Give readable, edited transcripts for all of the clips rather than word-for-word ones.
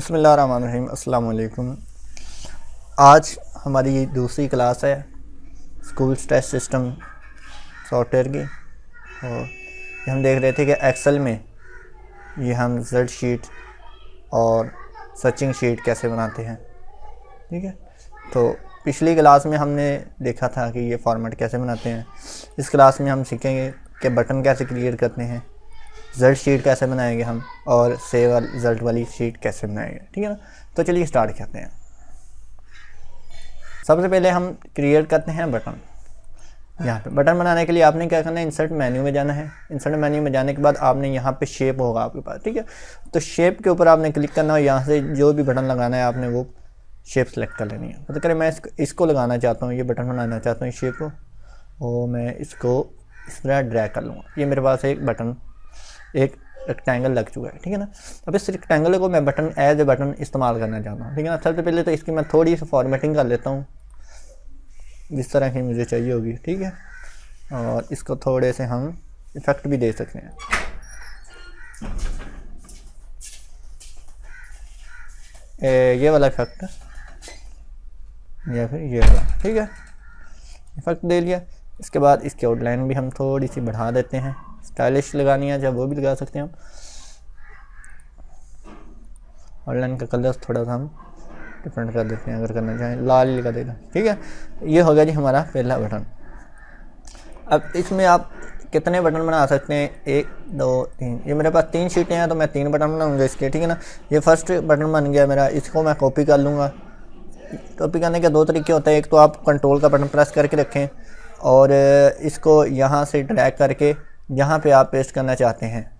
बिस्मिल्लाहिर्रहमानिर्रहीम अस्सलाम वालेकुम। आज हमारी दूसरी क्लास है स्कूल टेस्ट सिस्टम सॉफ्टवेयर की। और हम देख रहे थे कि एक्सेल में ये हम रिज़ल्ट शीट और सर्चिंग शीट कैसे बनाते हैं। ठीक है, तो पिछली क्लास में हमने देखा था कि ये फॉर्मेट कैसे बनाते हैं। इस क्लास में हम सीखेंगे कि बटन कैसे क्रिएट करते हैं, रिज़ल्ट शीट कैसे बनाएंगे हम, और सेव रिज़ल्ट वाली शीट कैसे बनाएंगे। ठीक है ना, तो चलिए स्टार्ट करते हैं। सबसे पहले हम क्रिएट करते हैं बटन। यहाँ पे बटन बनाने के लिए आपने क्या करना है, इंसर्ट मेन्यू में जाना है। इंसर्ट मेन्यू में जाने के बाद आपने यहाँ पे शेप होगा आपके पास। ठीक है, तो शेप के ऊपर आपने क्लिक करना है। यहाँ से जो भी बटन लगाना है आपने वो शेप सेलेक्ट कर लेनी है। मतलब करें मैं इसको लगाना चाहता हूँ, ये बटन बनाना चाहता हूँ, शेप को, और मैं इसको इस तरह ड्रैग कर लूँगा। ये मेरे पास एक बटन, एक रेक्टेंगल लग चुका है। ठीक है ना, अब इस रेक्टेंगल को मैं बटन एज ए बटन इस्तेमाल करना चाहता हूँ। ठीक है ना, सबसे पहले तो इसकी मैं थोड़ी सी फॉर्मेटिंग कर लेता हूँ, जिस तरह की मुझे चाहिए होगी। ठीक है, और इसको थोड़े से हम इफेक्ट भी दे सकते हैं। ये वाला इफेक्ट या फिर ये वाला। ठीक है, इफेक्ट दे लिया। इसके बाद इसकी आउटलाइन भी हम थोड़ी सी बढ़ा देते हैं। स्टाइलिश लगानी है जब वो भी लगा सकते हैं हम। आउटलाइन का कलर थोड़ा सा हम डिफरेंट कर देते हैं, अगर करना चाहें लाल लगा देना। ठीक है, ये हो गया जी हमारा पहला बटन। अब इसमें आप कितने बटन बना सकते हैं, 1 2 3। ये मेरे पास 3 शीटें हैं तो मैं 3 बटन बनाऊंगा इसके। ठीक है ना, ये फर्स्ट बटन बन गया मेरा। इसको मैं कॉपी कर लूँगा। कॉपी करने के 2 तरीके होते हैं। एक तो आप कंट्रोल का बटन प्रेस करके रखें और इसको यहाँ से ड्रैग करके जहाँ पे आप पेस्ट करना चाहते हैं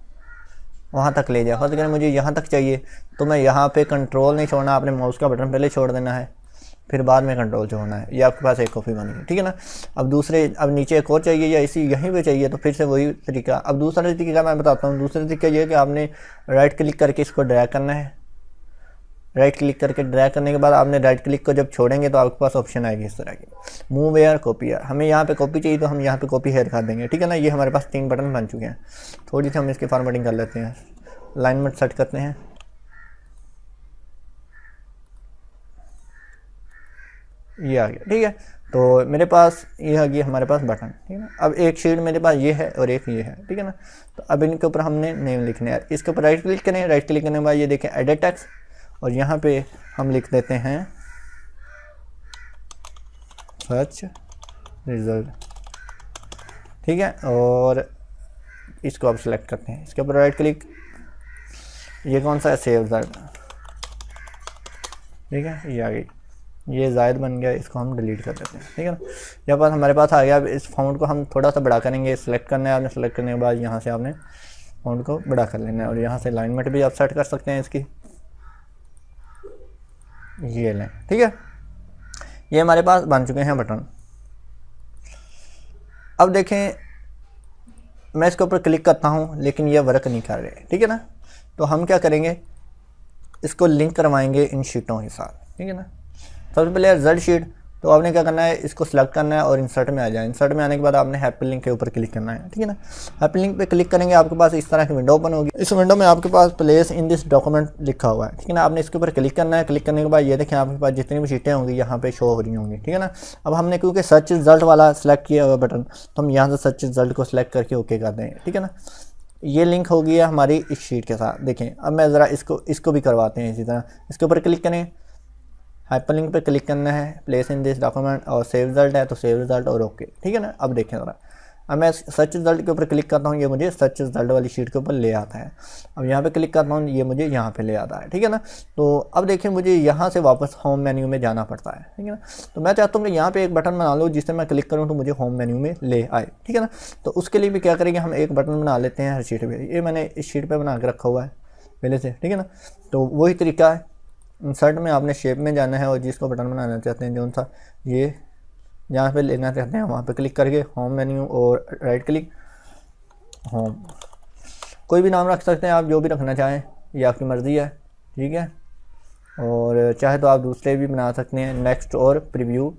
वहाँ तक ले जाए। फर्स्ट अगर मुझे यहाँ तक चाहिए तो मैं यहाँ पे कंट्रोल नहीं छोड़ना, आपने माउस का बटन पहले छोड़ देना है, फिर बाद में कंट्रोल छोड़ना है। ये आपके पास एक कॉपी बन गई। ठीक है ना, अब नीचे एक और चाहिए या इसी यहीं पे चाहिए तो फिर से वही तरीका। अब दूसरा तरीका मैं बताता हूँ। दूसरा तरीका ये है कि आपने राइट क्लिक करके इसको ड्रैग करना है। राइट क्लिक करके ड्रैग करने के बाद आपने राइट क्लिक को जब छोड़ेंगे तो आपके पास ऑप्शन आएगी इस तरह की, मूव हेयर, कॉपी हेयर। हमें यहाँ पे कॉपी चाहिए तो हम यहाँ पे कॉपी हेयर कर देंगे। ठीक है ना, ये हमारे पास 3 बटन बन चुके हैं। थोड़ी सी हम इसकी फॉर्मेटिंग कर लेते हैं, अलाइनमेंट सेट करते हैं। ये आ गया। ठीक है, तो मेरे पास ये आ गया हमारे पास बटन। ठीक है ना, अब एक शीट मेरे पास ये है और एक ये है। ठीक है ना, तो अब इनके ऊपर हमने नेम लिखने हैं। इसके ऊपर राइट क्लिक करें। राइट क्लिक करने के बाद ये देखें एडिट टेक्स्ट, और यहाँ पे हम लिख देते हैं सर्च रिजल्ट। ठीक है, और इसको आप सेलेक्ट करते हैं। इसके ऊपर राइट क्लिक, ये कौन सा है, सेव रिजल्ट। ठीक है, ये आ गई, ये जायद बन गया, इसको हम डिलीट कर देते हैं। ठीक है ना, जब पास हमारे पास आ गया। अब इस फाउंड को हम थोड़ा सा बड़ा करेंगे। सेलेक्ट करना है आपने, सेलेक्ट करने के बाद यहाँ से आपने फाउंड को बड़ा कर लेना है, और यहाँ से अलाइनमेंट भी आप सेट कर सकते हैं इसकी, ये लें। ठीक है, ये हमारे पास बन चुके हैं बटन। अब देखें मैं इसके ऊपर क्लिक करता हूँ लेकिन ये वर्क नहीं कर रहे। ठीक है ना, तो हम क्या करेंगे, इसको लिंक करवाएंगे इन शीटों के साथ। ठीक है ना, सबसे पहले रिजल्ट शीट, तो आपने क्या करना है, इसको सिलेक्ट करना है और इंसर्ट में आ जाए। इंसर्ट में आने के बाद आपने हैप्पी लिंक के ऊपर क्लिक करना है। ठीक है ना, हैप्पी लिंक पे क्लिक करेंगे, आपके पास इस तरह की विंडो ओपन होगी। इस विंडो में आपके पास प्लेस इन दिस डॉक्यूमेंट लिखा हुआ है। ठीक है ना, आपने इसके ऊपर क्लिक करना है। क्लिक करने के बाद ये देखें आपके पास जितनी भी शीटें होंगी यहाँ पे शो हो रही होंगी। ठीक है ना, अब हमने क्योंकि सर्च रिजल्ट वाला सेलेक्ट किया हुआ बटन, तो हम यहाँ से सर्च रिजल्ट को सिलेक्ट करके ओके कर देंगे। ठीक है ना, ये लिंक हो गई है हमारी इस शीट के साथ। देखें अब मैं ज़रा इसको भी करवाते हैं इसी तरह। इसके ऊपर क्लिक करें, हाइपरलिंक पे क्लिक करना है, प्लेस इन दिस डॉक्यूमेंट, और सेव रिजल्ट है तो सेव रिजल्ट और ओके। ठीक है ना, अब देखें ज़रा, अब मैं सर्च रिजल्ट के ऊपर क्लिक करता हूँ, ये मुझे सर्च रिजल्ट वाली शीट के ऊपर ले आता है। अब यहाँ पे क्लिक करता हूँ, ये मुझे यहाँ पे ले आता है। ठीक है ना, तो अब देखें मुझे यहाँ से वापस होम मेन्यू में जाना पड़ता है। ठीक है ना, तो मैं चाहता हूँ कि यहाँ पे एक बटन बना लो जिससे मैं क्लिक करूँ तो मुझे होम मेन्यू में ले आए। ठीक है ना, तो उसके लिए भी क्या करेंगे, हम एक बटन बना लेते हैं हर शीट पर। ये मैंने इस शीट पर बना के रखा हुआ है पहले से। ठीक है ना, तो वही तरीका है। इंसर्ट में आपने शेप में जाना है और जिसको बटन बनाना चाहते हैं, जो सा ये जहाँ पे लेना चाहते हैं वहाँ पे क्लिक करके होम मेन्यू और राइट क्लिक, होम, कोई भी नाम रख सकते हैं आप, जो भी रखना चाहें, ये आपकी मर्ज़ी है। ठीक है, और चाहे तो आप दूसरे भी बना सकते हैं, नेक्स्ट और प्रीव्यू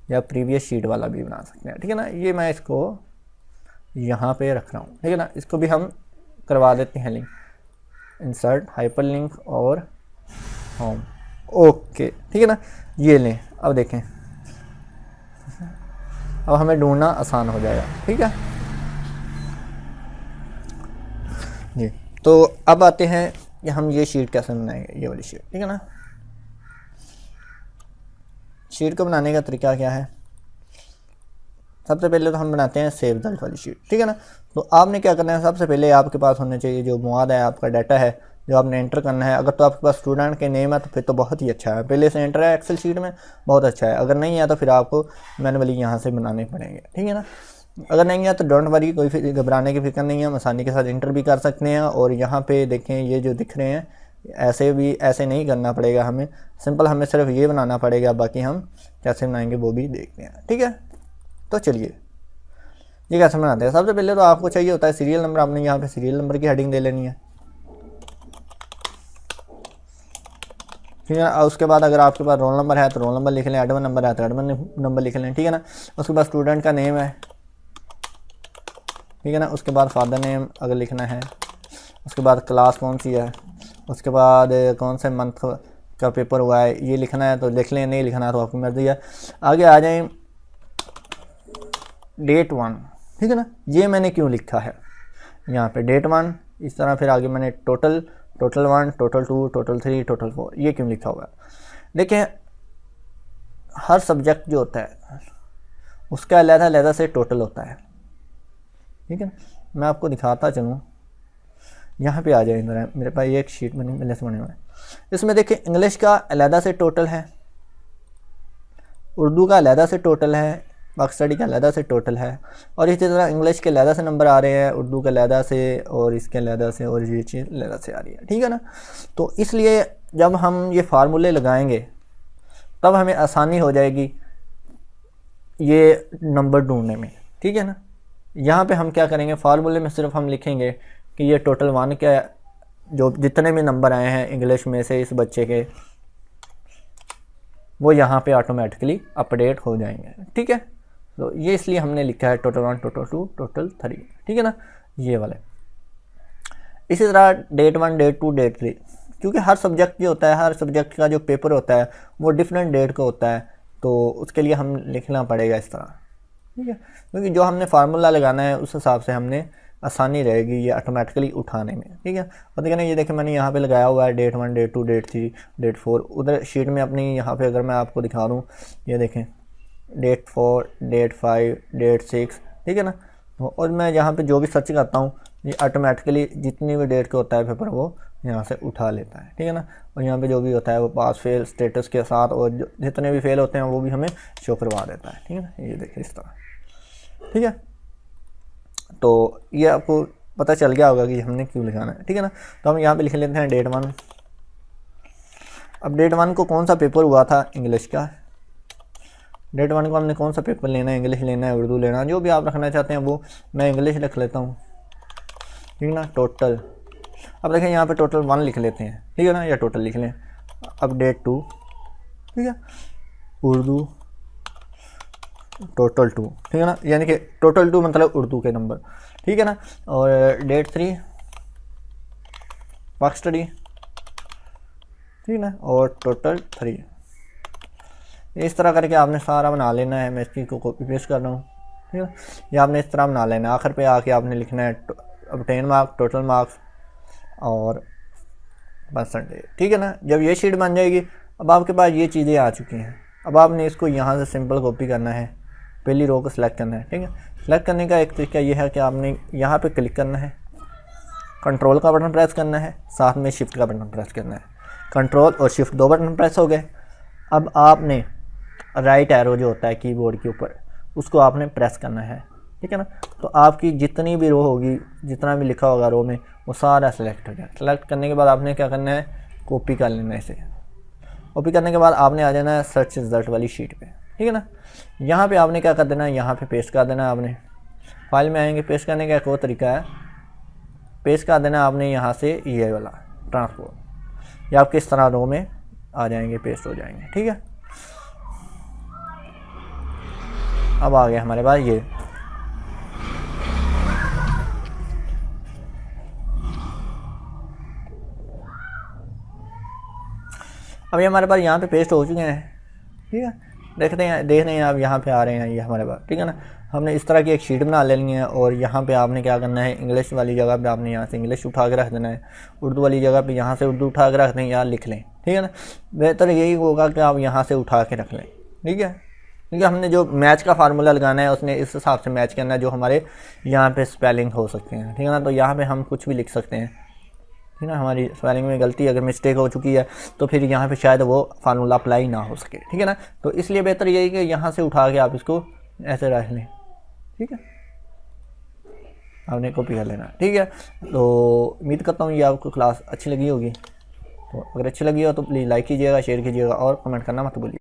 या प्रीवियस शीट वाला भी बना सकते हैं। ठीक है ना, ये मैं इसको यहाँ पे रख रहा हूँ। ठीक है ना, इसको भी हम करवा देते हैं लिंक, इंसर्ट हाइपर लिंक और होम। ओके ठीक है ना, ये लें। अब देखें, अब हमें ढूंढना आसान हो जाएगा। ठीक है जी। तो अब आते हैं कि हम ये शीट कैसे बनाएंगे, ये वाली शीट। ठीक है ना, शीट को बनाने का तरीका क्या है? सबसे पहले तो हम बनाते हैं सेव रिजल्ट वाली शीट। ठीक है ना, तो आपने क्या करना है, सबसे पहले आपके पास होने चाहिए जो मवाद है, आपका डाटा है जो आपने एंटर करना है। अगर तो आपके पास स्टूडेंट के नेम है तो फिर तो बहुत ही अच्छा है, पहले से एंटर है एक्सेल शीट में, बहुत अच्छा है। अगर नहीं है तो फिर आपको मैनुअली यहाँ से बनाने पड़ेंगे। ठीक है ना, अगर नहीं है तो डोंट वरी, कोई फिर घबराने की फिक्र नहीं है, हम आसानी के साथ एंटर भी कर सकते हैं। और यहाँ पे देखें ये जो दिख रहे हैं, ऐसे भी ऐसे नहीं करना पड़ेगा हमें, सिंपल हमें सिर्फ ये बनाना पड़ेगा, बाकी हम कैसे बनाएंगे वो भी देखते हैं। ठीक है, तो चलिए ये कैसे बनाते हैं। सबसे पहले तो आपको चाहिए होता है सीरियल नंबर, आपने यहाँ पे सीरियल नंबर की हेडिंग दे लेनी है। ठीक है ना, उसके बाद अगर आपके पास रोल नंबर है तो रोल नंबर लिख लें, एडमिन नंबर है तो एडमिन नंबर लिख लें। ठीक है ना, उसके बाद स्टूडेंट का नेम है। ठीक है ना, उसके बाद फादर नेम अगर लिखना है, उसके बाद क्लास कौन सी है, उसके बाद कौन से मंथ का पेपर हुआ है ये लिखना है तो लिख लें, नहीं लिखना है तो आपकी मर्जी है। आगे आ जाए डेट 1। ठीक है ना, ये मैंने क्यों लिखा है यहाँ पे डेट 1, इस तरह फिर आगे मैंने टोटल 1, टोटल 2, टोटल 3, टोटल 4 ये क्यों लिखा हुआ है? देखें, हर सब्जेक्ट जो होता है उसका अलग से टोटल होता है। ठीक है, मैं आपको दिखाता चलूँ, यहाँ पे आ जाए इधर, मेरे पास ये एक शीट मैंने पहले से बने हुए हैं। इसमें देखिए इंग्लिश का अलग से टोटल है, उर्दू का अलग से टोटल है, बाकी स्टडी का अलग से टोटल है, और इसी तरह इंग्लिश के अलग से नंबर आ रहे हैं, उर्दू के अलग से, और इसके अलग से, और ये चीज़ अलग से आ रही है। ठीक है ना, तो इसलिए जब हम ये फार्मूले लगाएंगे तब हमें आसानी हो जाएगी ये नंबर ढूंढने में। ठीक है ना, यहाँ पे हम क्या करेंगे, फार्मूले में सिर्फ हम लिखेंगे कि ये टोटल 1 के जो जितने भी नंबर आए हैं इंग्लिश में से इस बच्चे के, वो यहाँ पे ऑटोमेटिकली अपडेट हो जाएंगे। ठीक है, तो ये इसलिए हमने लिखा है टोटल 1, टोटल 2, टोटल 3। ठीक है ना, ये वाले। इसी तरह डेट 1, डेट 2, डेट 3, क्योंकि हर सब्जेक्ट जो होता है, हर सब्जेक्ट का जो पेपर होता है वो डिफरेंट डेट का होता है, तो उसके लिए हम लिखना पड़ेगा इस तरह। ठीक है, क्योंकि जो हमने फार्मूला लगाना है उस हिसाब से हमने आसानी रहेगी ये ऑटोमेटिकली उठाने में। ठीक है, और देखिए ये देखें मैंने यहाँ पे लगाया हुआ है डेट 1, डेट 2, डेट 3, डेट 4। उधर शीट में अपनी यहाँ पे अगर मैं आपको दिखा दूँ, ये देखें डेट 4, डेट 5, डेट 6। ठीक है ना, और मैं यहाँ पे जो भी सर्च करता हूँ ये ऑटोमेटिकली जितनी भी डेट का होता है पेपर वो यहाँ से उठा लेता है। ठीक है ना, और यहाँ पे जो भी होता है वो पास फेल स्टेटस के साथ, और जितने भी फेल होते हैं वो भी हमें शो करवा देता है। ठीक है ना, ये देखिए इस तरह। ठीक है, तो ये आपको पता चल गया होगा कि हमने क्यों लिखाना है। ठीक है ना, तो हम यहाँ पे लिख लेते हैं डेट 1। अब डेट 1 को कौन सा पेपर हुआ था इंग्लिश का, डेट 1 को हमने कौन सा पेपर लेना है, इंग्लिश लेना है, उर्दू लेना है, जो भी आप रखना चाहते हैं वो। मैं इंग्लिश रख लेता हूँ। ठीक है ना, टोटल। अब देखें यहाँ पे टोटल 1 लिख लेते हैं। ठीक है ना, या टोटल लिख लें। अब डेट 2, ठीक है, उर्दू टोटल 2। ठीक है ना, यानी कि टोटल 2 मतलब उर्दू के नंबर। ठीक है ना, और डेट 3 पाक स्टडी। ठीक है ना, और टोटल 3। इस तरह करके आपने सारा बना लेना है। मैं इस चीज़ को कॉपी पेस्ट कर रहा हूँ। ठीक है, ये आपने इस तरह बना लेना है। आखिर पे आके आपने लिखना है ऑब्टेन मार्क्स, टोटल मार्क्स और परसेंटेज। ठीक है ना, जब ये शीट बन जाएगी अब आपके पास ये चीज़ें आ चुकी हैं। अब आपने इसको यहाँ से सिंपल कॉपी करना है, पहली रो को सिलेक्ट करना है। ठीक है, सिलेक्ट करने का एक तरीका ये है कि आपने यहाँ पे क्लिक करना है, कंट्रोल का बटन प्रेस करना है, साथ में शिफ्ट का बटन प्रेस करना है। कंट्रोल और शिफ्ट 2 बटन प्रेस हो गए। अब आपने राइट एरो जो होता है कीबोर्ड के ऊपर उसको आपने प्रेस करना है। ठीक है ना, तो आपकी जितनी भी रो होगी, जितना भी लिखा होगा रो में, वो सारा सेलेक्ट हो गया। सेलेक्ट करने के बाद आपने क्या करना है, कॉपी कर लेना है इसे। कॉपी करने के बाद आपने आ जाना है सर्च रिजल्ट वाली शीट पे। ठीक है ना, यहाँ पे आपने क्या कर देना है, यहाँ पे पेस्ट कर देना है। आपने फाइल में आएंगे, पेस्ट करने का एक और तरीका है, पेस्ट कर देना आपने यहाँ से ये वाला ट्रांसपोर्ट, या आप किस तरह रो में आ जाएंगे, पेस्ट हो जाएंगे। ठीक है, अब आ गया हमारे पास ये। अब ये हमारे पास यहाँ पे पेस्ट हो चुके हैं, ठीक है। देख रहे हैं आप यहाँ पे आ रहे हैं ये हमारे पास, ठीक है ना। हमने इस तरह की एक शीट बना लेनी है और यहाँ पे आपने क्या करना है, इंग्लिश वाली जगह पे आपने यहाँ से इंग्लिश उठा के रख देना है, उर्दू वाली जगह पे यहाँ से उर्दू उठा के रख दें या लिख लें, ठीक है ना। बेहतर यही होगा कि आप यहाँ से उठा के रख लें, ठीक है, क्योंकि हमने जो मैच का फार्मूला लगाना है उसने इस हिसाब से मैच करना है जो हमारे यहाँ पे स्पेलिंग हो सकते हैं, ठीक है ना। तो यहाँ पे हम कुछ भी लिख सकते हैं, ठीक है ना। हमारी स्पेलिंग में गलती अगर मिस्टेक हो चुकी है तो फिर यहाँ पे शायद वो फार्मूला अप्लाई ना हो सके, ठीक है ना। तो इसलिए बेहतर यही कि यहाँ से उठा के आप इसको ऐसे रख लें, ठीक है, आपने कॉपी कर लेना, ठीक है। तो उम्मीद करता हूँ ये आपको क्लास अच्छी लगी होगी। तो अगर अच्छी लगी हो तो प्लीज़ लाइक कीजिएगा, शेयर कीजिएगा और कमेंट करना मत भूलिए।